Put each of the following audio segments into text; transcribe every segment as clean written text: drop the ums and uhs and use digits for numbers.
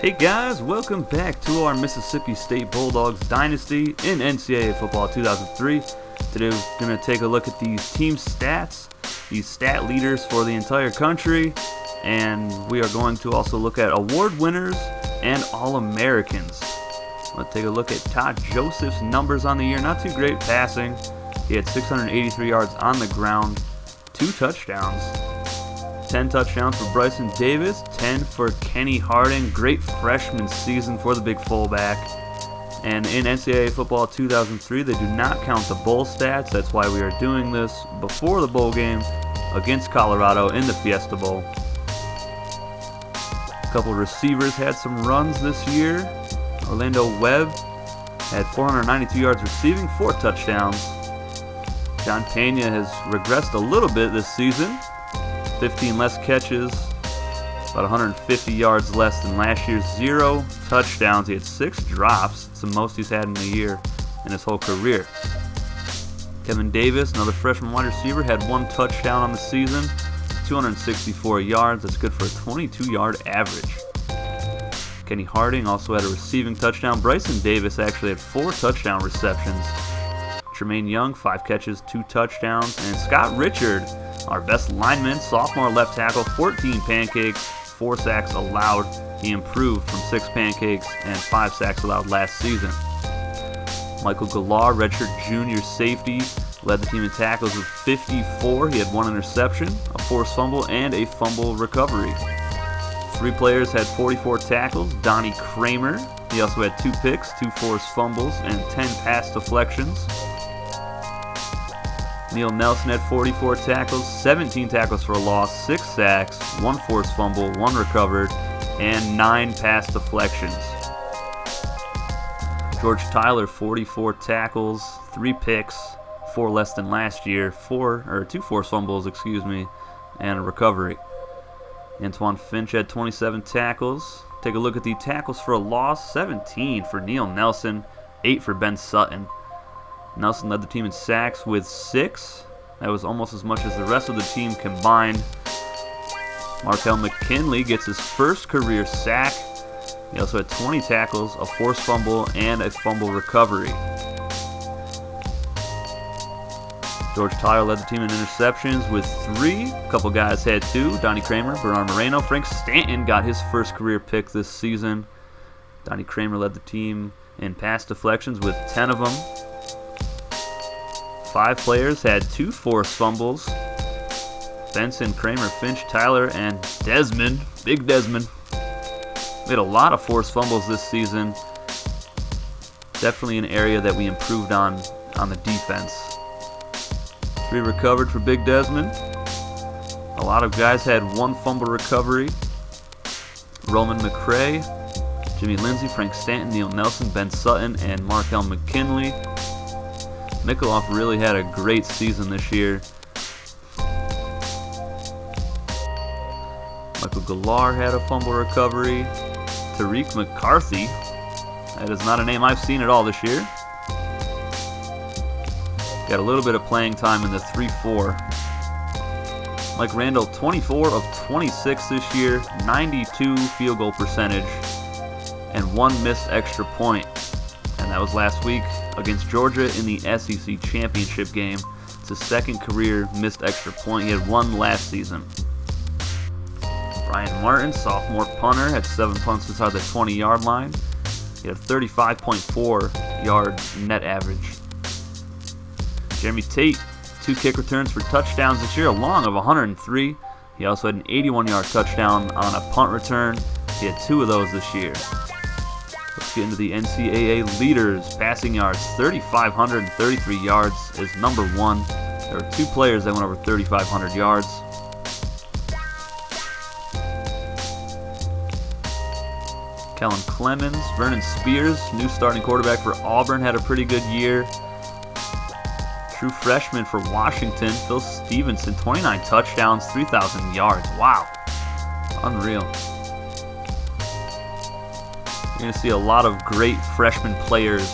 Hey guys, welcome back to our Mississippi State Bulldogs Dynasty in NCAA Football 2003. Today we're going to take a look at these team stats, these stat leaders for the entire country, and we are going to also look at award winners and All-Americans. Let's take a look at Todd Joseph's numbers on the year. Not too great passing. He had 683 yards on the ground, 2 touchdowns. 10 touchdowns for Bryson Davis, 10 for Kenny Harding. Great freshman season for the big fullback. And in NCAA Football 2003, they do not count the bowl stats. That's why we are doing this before the bowl game against Colorado in the Fiesta Bowl. A couple receivers had some runs this year. Orlando Webb had 492 yards receiving, 4 touchdowns. John Pena has regressed a little bit this season. 15 less catches, about 150 yards less than last year's, 0 touchdowns. He had 6 drops. It's the most he's had in a year in his whole career. Kevin Davis, another freshman wide receiver, had 1 touchdown on the season, 264 yards. That's good for a 22-yard average. Kenny Harding also had a receiving touchdown. Bryson Davis actually had 4 touchdown receptions. Tremaine Young, 5 catches, 2 touchdowns. And Scott Richard, our best lineman, sophomore left tackle, 14 pancakes, 4 sacks allowed. He improved from 6 pancakes and 5 sacks allowed last season. Michael Galar, redshirt junior safety, led the team in tackles with 54. He had 1 interception, a forced fumble, and a fumble recovery. 3 players had 44 tackles. Donnie Kramer, he also had 2 picks, 2 forced fumbles, and 10 pass deflections. Neil Nelson had 44 tackles, 17 tackles for a loss, 6 sacks, 1 forced fumble, 1 recovered, and 9 pass deflections. George Tyler, 44 tackles, 3 picks, 4 less than last year, 2 forced fumbles, and a recovery. Antoine Finch had 27 tackles. Take a look at the tackles for a loss, 17 for Neil Nelson, 8 for Ben Sutton. Nelson led the team in sacks with 6. That was almost as much as the rest of the team combined. Markel McKinley gets his first career sack. He also had 20 tackles, a forced fumble, and a fumble recovery. George Tyler led the team in interceptions with 3. A couple guys had 2. Donnie Kramer, Bernard Moreno. Frank Stanton got his first career pick this season. Donnie Kramer led the team in pass deflections with 10 of them. 5 players had 2 forced fumbles. Benson, Kramer, Finch, Tyler, and Desmond, Big Desmond. We had a lot of forced fumbles this season. Definitely an area that we improved on the defense. 3 recovered for Big Desmond. A lot of guys had 1 fumble recovery. Roman McCray, Jimmy Lindsay, Frank Stanton, Neil Nelson, Ben Sutton, and Markel McKinley. Mikaloff really had a great season this year. Michael Galar had a fumble recovery. Tariq McCarthy, that is not a name I've seen at all this year. Got a little bit of playing time in the 3-4. Mike Randall, 24 of 26 this year, 92 field goal percentage, and 1 missed extra point. And that was last week against Georgia in the SEC championship game. It's his 2nd career missed extra point. He had 1 last season. Brian Martin, sophomore punter, had 7 punts inside the 20-yard line. He had a 35.4 yard net average. Jeremy Tate, 2 kick returns for touchdowns this year, a long of 103. He also had an 81-yard touchdown on a punt return. He had 2 of those this year. Let's get into the NCAA leaders. Passing yards, 3,533 yards is number 1. There were 2 players that went over 3,500 yards. Kellen Clemens, Vernon Spears, new starting quarterback for Auburn, had a pretty good year. True freshman for Washington, Phil Stevenson, 29 touchdowns, 3,000 yards. Wow. Unreal. You're going to see a lot of great freshman players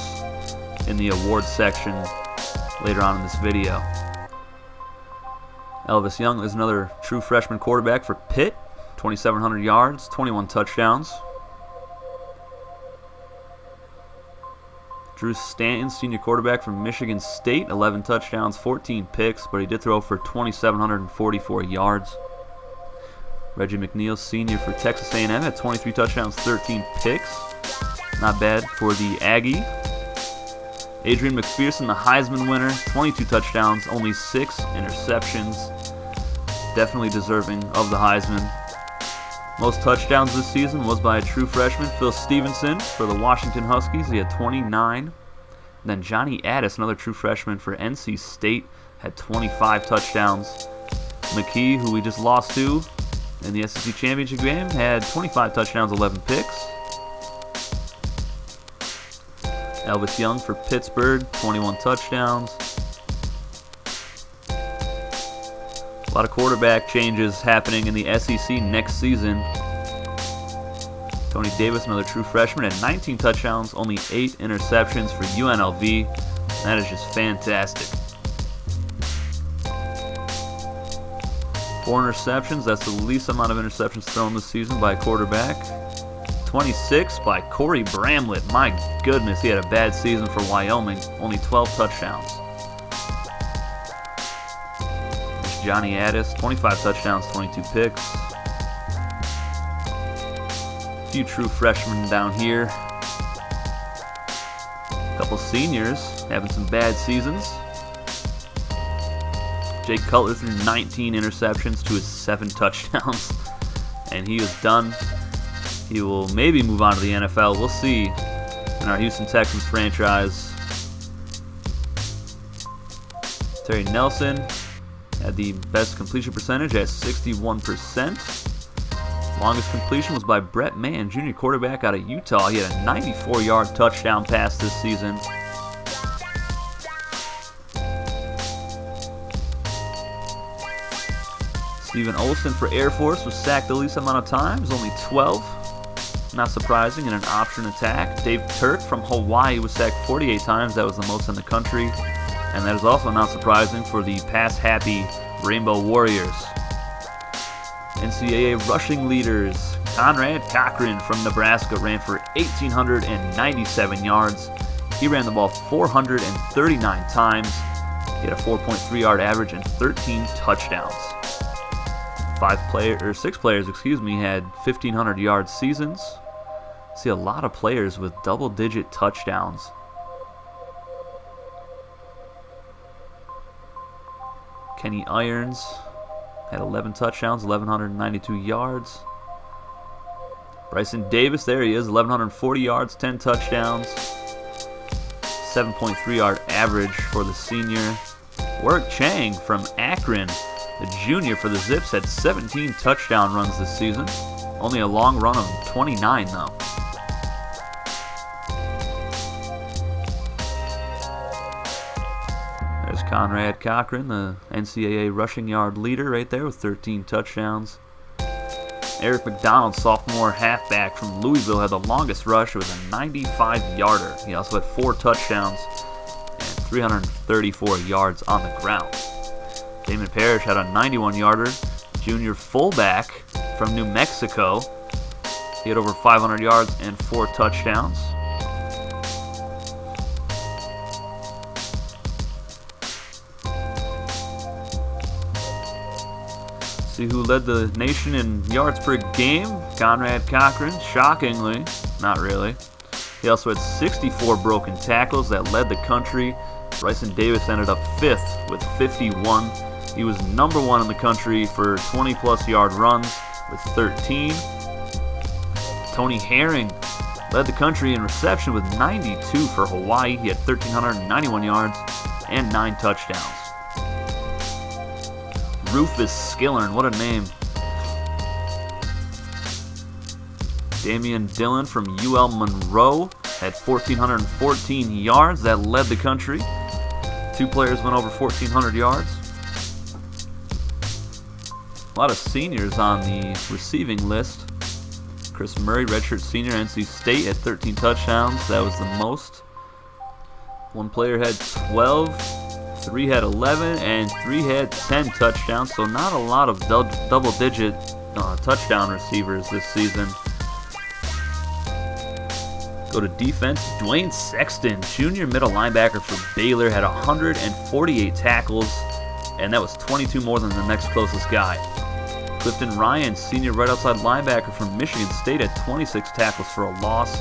in the awards section later on in this video. Elvis Young is another true freshman quarterback for Pitt, 2,700 yards, 21 touchdowns. Drew Stanton, senior quarterback from Michigan State, 11 touchdowns, 14 picks, but he did throw for 2,744 yards. Reggie McNeil, senior for Texas A&M, had 23 touchdowns, 13 picks. Not bad for the Aggie. Adrian McPherson, the Heisman winner, 22 touchdowns, only 6 interceptions. Definitely deserving of the Heisman. Most touchdowns this season was by a true freshman, Phil Stevenson, for the Washington Huskies. He had 29. And then Johnny Addis, another true freshman for NC State, had 25 touchdowns. McKee, who we just lost to in the SEC Championship game, had 25 touchdowns, 11 picks. Elvis Young for Pittsburgh, 21 touchdowns. A lot of quarterback changes happening in the SEC next season. Tony Davis, another true freshman, had 19 touchdowns, only 8 interceptions for UNLV. That is just fantastic. 4 interceptions, that's the least amount of interceptions thrown this season by a quarterback. 26 by Corey Bramlett. My goodness, he had a bad season for Wyoming, only 12 touchdowns. Johnny Addis, 25 touchdowns, 22 picks. A few true freshmen down here. A couple seniors having some bad seasons. Jake Cutler threw 19 interceptions to his 7 touchdowns, and he is done. He will maybe move on to the NFL. We'll see in our Houston Texans franchise. Terry Nelson had the best completion percentage at 61%. Longest completion was by Brett Mann, junior quarterback out of Utah. He had a 94-yard touchdown pass this season. Steven Olsen for Air Force was sacked the least amount of times, only 12. Not surprising in an option attack. Dave Turk from Hawaii was sacked 48 times. That was the most in the country. And that is also not surprising for the pass-happy Rainbow Warriors. NCAA rushing leaders. Conrad Cochran from Nebraska ran for 1,897 yards. He ran the ball 439 times. He had a 4.3-yard average and 13 touchdowns. 6 players had 1,500-yard seasons. See a lot of players with double-digit touchdowns. Kenny Irons had 11 touchdowns, 1,192 yards. Bryson Davis, there he is, 1,140 yards, 10 touchdowns. 7.3-yard average for the senior. Warwick Chang from Akron, the junior for the Zips, had 17 touchdown runs this season. Only a long run of 29, though. There's Conrad Cochran, the NCAA rushing yard leader right there with 13 touchdowns. Eric McDonald, sophomore halfback from Louisville, had the longest rush. It was a 95-yarder. He also had 4 touchdowns and 334 yards on the ground. Damon Parrish had a 91-yarder. Junior fullback from New Mexico. He had over 500 yards and 4 touchdowns. See who led the nation in yards per game? Conrad Cochran, shockingly, not really. He also had 64 broken tackles that led the country. Bryson Davis ended up 5th with 51. He was number 1 in the country for 20-plus yard runs with 13. Tony Herring led the country in reception with 92 for Hawaii. He had 1,391 yards and 9 touchdowns. Rufus Skillern, what a name. Damian Dillon from UL Monroe had 1,414 yards. That led the country. 2 players went over 1,400 yards. A lot of seniors on the receiving list. Chris Murray, redshirt senior, NC State, had 13 touchdowns. That was the most. 1 player had 12. 3 had 11, and 3 had 10 touchdowns, so not a lot of double-digit touchdown receivers this season. Go to defense. Dwayne Sexton, junior middle linebacker for Baylor, had 148 tackles, and that was 22 more than the next closest guy. Clifton Ryan, senior right outside linebacker from Michigan State, had 26 tackles for a loss.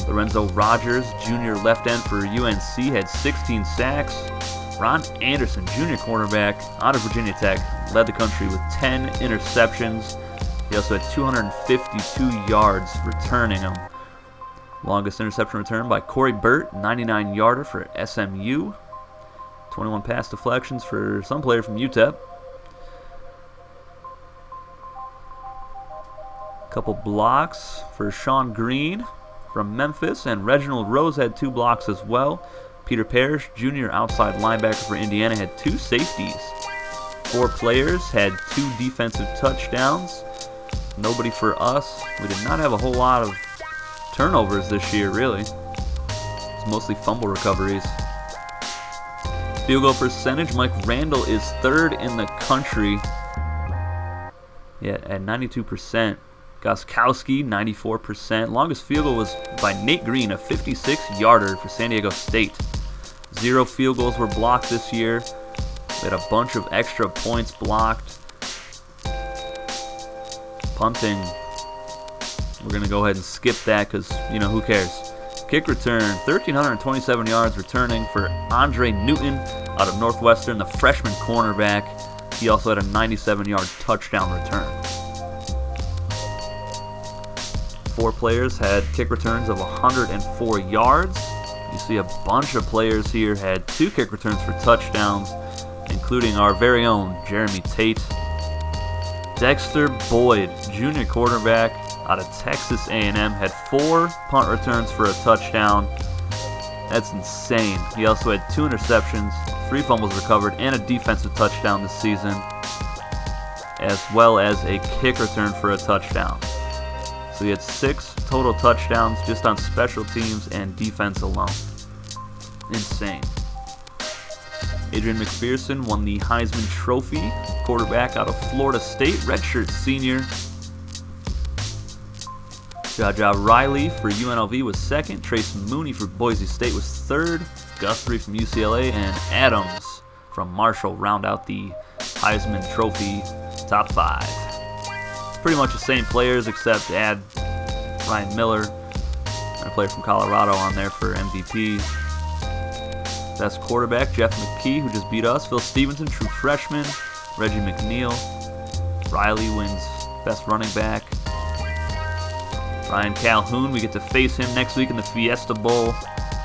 Lorenzo Rogers, junior left end for UNC, had 16 sacks. Ron Anderson, junior cornerback out of Virginia Tech, led the country with 10 interceptions. He also had 252 yards returning them. Longest interception return by Corey Burt, 99-yarder for SMU. 21 pass deflections for some player from UTEP. Couple blocks for Sean Green from Memphis, and Reginald Rose had 2 blocks as well. Peter Parrish, junior outside linebacker for Indiana, had 2 safeties. 4 players had 2 defensive touchdowns. Nobody for us. We did not have a whole lot of turnovers this year, really. It's mostly fumble recoveries. Field goal percentage, Mike Randall is 3rd in the country. Yeah, at 92%. Goskowski, 94%. Longest field goal was by Nate Green, a 56-yarder for San Diego State. 0 field goals were blocked this year. We had a bunch of extra points blocked. Punting, we're going to go ahead and skip that because, who cares? Kick return, 1,327 yards returning for Andre Newton out of Northwestern, the freshman cornerback. He also had a 97-yard touchdown return. 4 players had kick returns of 104 yards. You see a bunch of players here had 2 kick returns for touchdowns, including our very own Jeremy Tate. Dexter Boyd, junior quarterback out of Texas A&M, had 4 punt returns for a touchdown. That's insane. He also had 2 interceptions, 3 fumbles recovered, and a defensive touchdown this season, as well as a kick return for a touchdown. So he had 6 total touchdowns just on special teams and defense alone. Insane. Adrian McPherson won the Heisman Trophy, quarterback out of Florida State, redshirt senior. Jaja Riley for UNLV was 2nd. Trace Mooney for Boise State was 3rd. Guthrie from UCLA and Adams from Marshall round out the Heisman Trophy top 5. It's pretty much the same players except add Ryan Miller and a player from Colorado on there for MVP. Best quarterback, Jeff McKee, who just beat us. Phil Stevenson, true freshman. Reggie McNeil. Riley wins best running back. Ryan Calhoun, we get to face him next week in the Fiesta Bowl.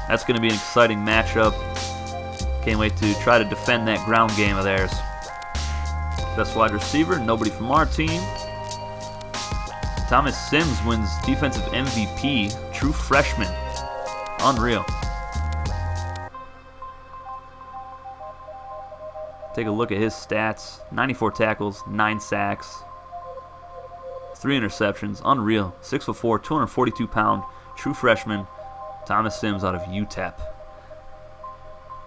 That's going to be an exciting matchup. Can't wait to try to defend that ground game of theirs. Best wide receiver, nobody from our team. Thomas Sims wins defensive MVP, true freshman. Unreal. Take a look at his stats. 94 tackles, 9 sacks, 3 interceptions. Unreal. 6'4", 242-pound, true freshman, Thomas Sims out of UTEP.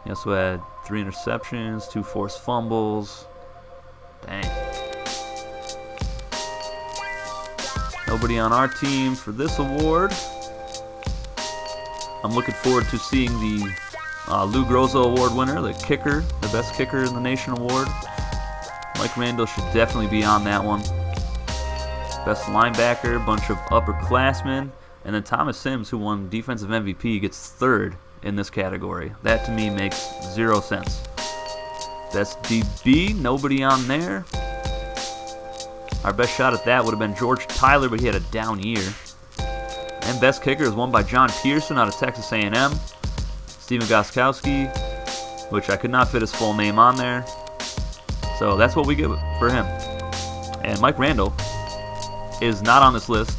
He also had 3 interceptions, 2 forced fumbles. Dang. Nobody on our team for this award. I'm looking forward to seeing the Lou Groza Award winner, the kicker, the best kicker in the nation award. Mike Randall should definitely be on that one. Best linebacker, bunch of upperclassmen, and then Thomas Sims, who won defensive MVP, gets 3rd in this category. That to me makes 0 sense. Best DB, nobody on there. Our best shot at that would have been George Tyler, but he had a down year. And best kicker is won by John Pearson out of Texas A&M. Steven Goskowski, which I could not fit his full name on there. So that's what we get for him. And Mike Randall is not on this list.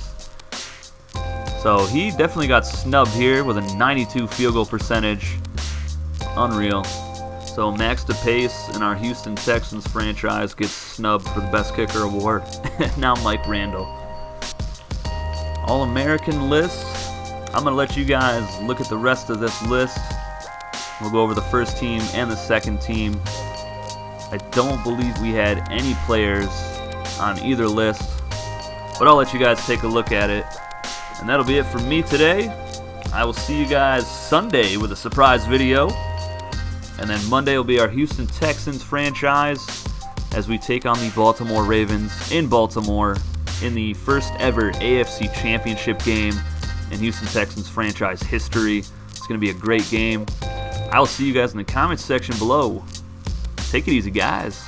So he definitely got snubbed here with a 92 field goal percentage. Unreal. So Max DePace in our Houston Texans franchise gets snubbed for the best kicker award. Now Mike Randall. All-American list. I'm going to let you guys look at the rest of this list. We'll go over the first team and the second team. I don't believe we had any players on either list, but I'll let you guys take a look at it. And that'll be it for me today. I will see you guys Sunday with a surprise video. And then Monday will be our Houston Texans franchise as we take on the Baltimore Ravens in Baltimore in the first ever AFC Championship game in Houston Texans franchise history. It's going to be a great game. I will see you guys in the comments section below. Take it easy, guys.